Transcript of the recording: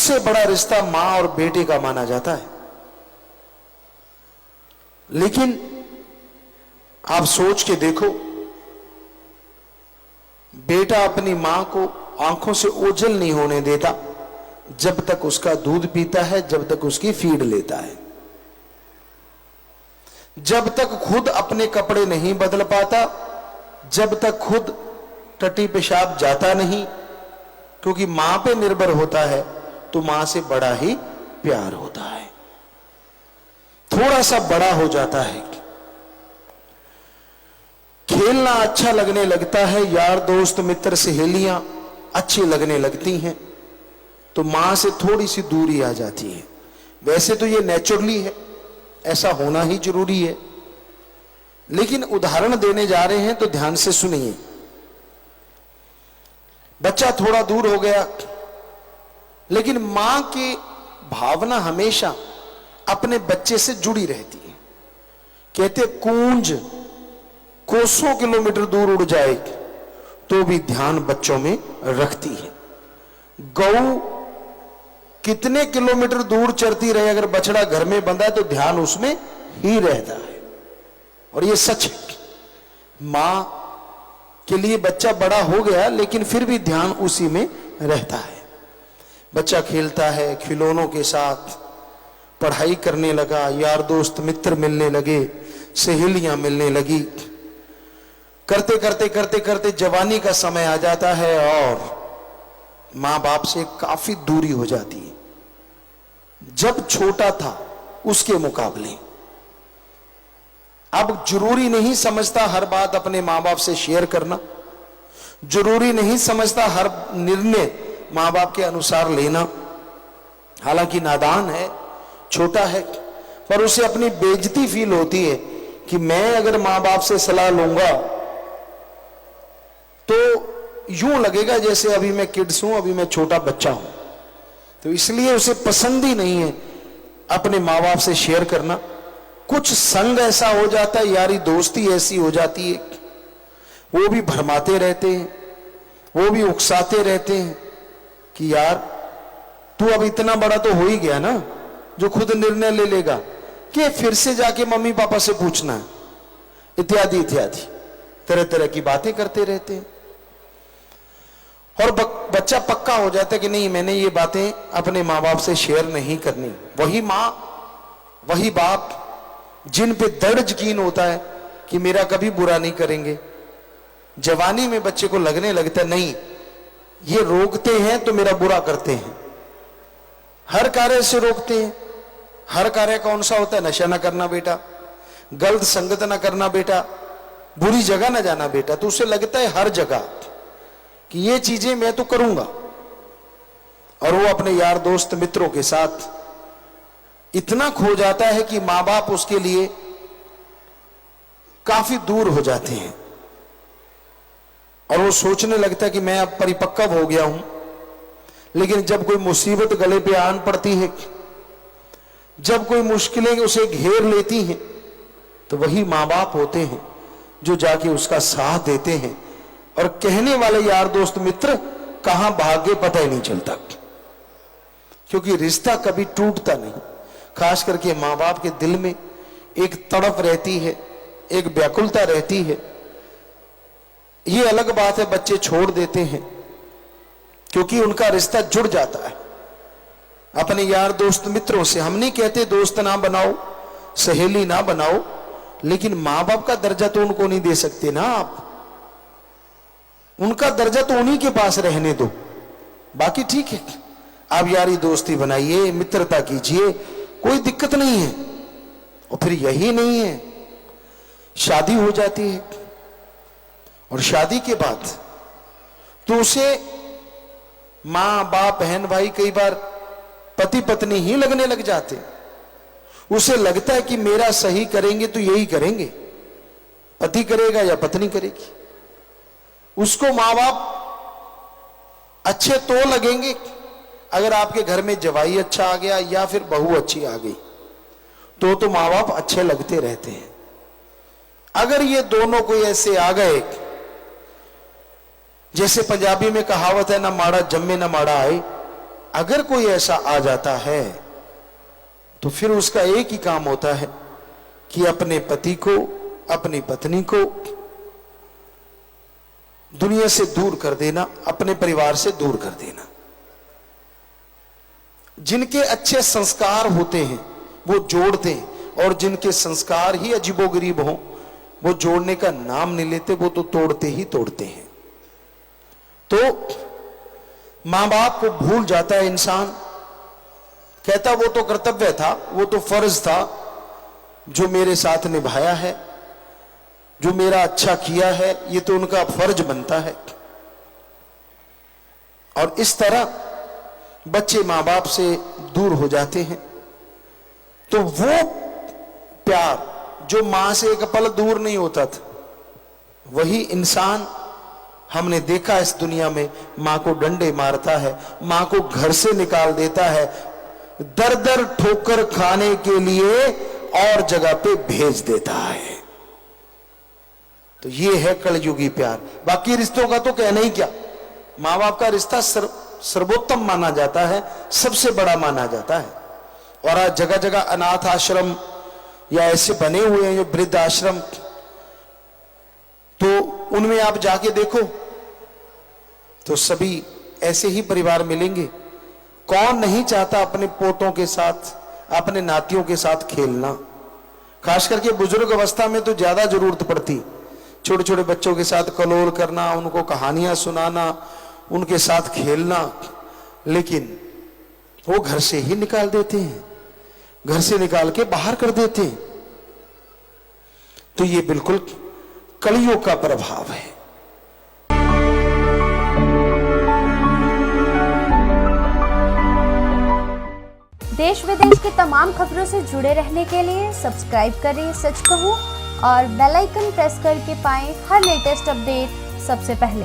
उससे बड़ा रिश्ता मां और बेटे का माना जाता है। लेकिन आप सोच के देखो, बेटा अपनी मां को आंखों से ओझल नहीं होने देता जब तक उसका दूध पीता है, जब तक उसकी फीड लेता है, जब तक खुद अपने कपड़े नहीं बदल पाता, जब तक खुद टट्टी पेशाब जाता नहीं, क्योंकि मां पे निर्भर होता है तो मां से बड़ा ही प्यार होता है। थोड़ा सा बड़ा हो जाता है, खेलना अच्छा लगने लगता है, यार दोस्त मित्र सहेलियां अच्छी लगने लगती हैं, तो मां से थोड़ी सी दूरी आ जाती है। वैसे तो ये नेचुरली है, ऐसा होना ही जरूरी है, लेकिन उदाहरण देने जा रहे हैं तो ध्यान से सुनिए। बच्चा थोड़ा दूर हो गया, लेकिन मां की भावना हमेशा अपने बच्चे से जुड़ी रहती है। कहते कूंज कोसों किलोमीटर दूर उड़ जाए तो भी ध्यान बच्चों में रखती है। गऊ कितने किलोमीटर दूर चरती रहे, अगर बछड़ा घर में बंधा है तो ध्यान उसमें ही रहता है। और ये सच है, मां के लिए बच्चा बड़ा हो गया लेकिन फिर भी ध्यान उसी में रहता है। बच्चा खेलता है खिलौनों के साथ, पढ़ाई करने लगा, यार दोस्त मित्र मिलने लगे, सहेलियां मिलने लगी, करते करते करते करते जवानी का समय आ जाता है और मां बाप से काफी दूरी हो जाती है। जब छोटा था उसके मुकाबले अब जरूरी नहीं समझता हर बात अपने मां बाप से शेयर करना, जरूरी नहीं समझता हर निर्णय मां बाप के अनुसार लेना। हालांकि नादान है, छोटा है, पर उसे अपनी बेइज्जती फील होती है कि मैं अगर मां बाप से सलाह लूंगा तो यूं लगेगा जैसे अभी मैं किड्स हूं, अभी मैं छोटा बच्चा हूं। तो इसलिए उसे पसंद ही नहीं है अपने मां बाप से शेयर करना। कुछ संग ऐसा हो जाता है, यारी दोस्ती ऐसी हो जाती है, वो भी भरमाते रहते हैं, वो भी उकसाते रहते हैं कि यार तू अब इतना बड़ा तो हो ही गया ना जो खुद निर्णय ले लेगा, कि फिर से जाके मम्मी पापा से पूछना है, इत्यादि इत्यादि तरह तरह की बातें करते रहते हैं। और बच्चा पक्का हो जाता है कि नहीं, मैंने ये बातें अपने माँ बाप से शेयर नहीं करनी। वही माँ वही बाप जिन पे दृढ़ यकीन होता है कि मेरा कभी बुरा नहीं करेंगे, जवानी में बच्चे को लगने लगता है नहीं ये रोकते हैं तो मेरा बुरा करते हैं, हर कार्य से रोकते हैं। हर कार्य कौन सा होता है? नशा ना करना बेटा, गलत संगत ना करना बेटा, बुरी जगह ना जाना बेटा। तो उसे लगता है हर जगह कि ये चीजें मैं तो करूंगा, और वो अपने यार दोस्त मित्रों के साथ इतना खो जाता है कि मां बाप उसके लिए काफी दूर हो जाते हैं। और वो सोचने लगता है कि मैं अब परिपक्व हो गया हूं, लेकिन जब कोई मुसीबत गले पे आन पड़ती है, जब कोई मुश्किलें उसे घेर लेती हैं, तो वही मां बाप होते हैं जो जाके उसका साथ देते हैं। और कहने वाले यार दोस्त मित्र कहां भाग गए पता ही नहीं चलता, क्योंकि रिश्ता कभी टूटता नहीं। खास करके मां बाप के दिल में एक तड़प रहती है, एक व्याकुलता रहती है। ये अलग बात है बच्चे छोड़ देते हैं, क्योंकि उनका रिश्ता जुड़ जाता है अपने यार दोस्त मित्रों से। हम नहीं कहते दोस्त ना बनाओ, सहेली ना बनाओ, लेकिन मां बाप का दर्जा तो उनको नहीं दे सकते ना आप। उनका दर्जा तो उन्हीं के पास रहने दो, बाकी ठीक है आप यारी दोस्ती बनाइए, मित्रता कीजिए, कोई दिक्कत नहीं है। और फिर यही नहीं है, शादी हो जाती है, और शादी के बाद तो उसे मां बाप बहन भाई कई बार पति पत्नी ही लगने लग जाते। उसे लगता है कि मेरा सही करेंगे तो यही करेंगे, पति करेगा या पत्नी करेगी। उसको मां बाप अच्छे तो लगेंगे अगर आपके घर में जवाई अच्छा आ गया या फिर बहू अच्छी आ गई, तो मां बाप अच्छे लगते रहते हैं। अगर ये दोनों कोई ऐसे आ गए, जैसे पंजाबी में कहावत है, ना माड़ा जम्मे ना माड़ा आए, अगर कोई ऐसा आ जाता है तो फिर उसका एक ही काम होता है कि अपने पति को, अपनी पत्नी को दुनिया से दूर कर देना, अपने परिवार से दूर कर देना। जिनके अच्छे संस्कार होते हैं वो जोड़ते हैं, और जिनके संस्कार ही अजीबोगरीब हों वो जोड़ने का नाम नहीं लेते, वो तो तोड़ते ही तोड़ते हैं। तो मां बाप को भूल जाता है इंसान, कहता वो तो कर्तव्य था, वो तो फर्ज था जो मेरे साथ निभाया है, जो मेरा अच्छा किया है, ये तो उनका फर्ज बनता है। और इस तरह बच्चे मां बाप से दूर हो जाते हैं। तो वो प्यार जो मां से एक पल दूर नहीं होता था, वही इंसान हमने देखा इस दुनिया में मां को डंडे मारता है, मां को घर से निकाल देता है, दर दर ठोकर खाने के लिए और जगह पे भेज देता है। तो ये है कलयुगी प्यार। बाकी रिश्तों का तो कहना ही क्या, मां बाप का रिश्ता सर्वोत्तम माना जाता है, सबसे बड़ा माना जाता है। और आज जगह जगह अनाथ आश्रम या ऐसे बने हुए हैं जो वृद्ध आश्रम, तो उनमें आप जाके देखो तो सभी ऐसे ही परिवार मिलेंगे। कौन नहीं चाहता अपने पोतों के साथ, अपने नातियों के साथ खेलना। खास करके बुजुर्ग अवस्था में तो ज्यादा जरूरत पड़ती, छोटे छोटे बच्चों के साथ कलोल करना, उनको कहानियां सुनाना, उनके साथ खेलना। लेकिन वो घर से ही निकाल देते हैं, घर से निकाल के बाहर कर देते हैं। तो ये बिल्कुल कलयुग का प्रभाव है। देश विदेश की तमाम खबरों से जुड़े रहने के लिए सब्सक्राइब करें सच कहूं और बेल आइकन प्रेस करके पाएं हर लेटेस्ट अपडेट सबसे पहले।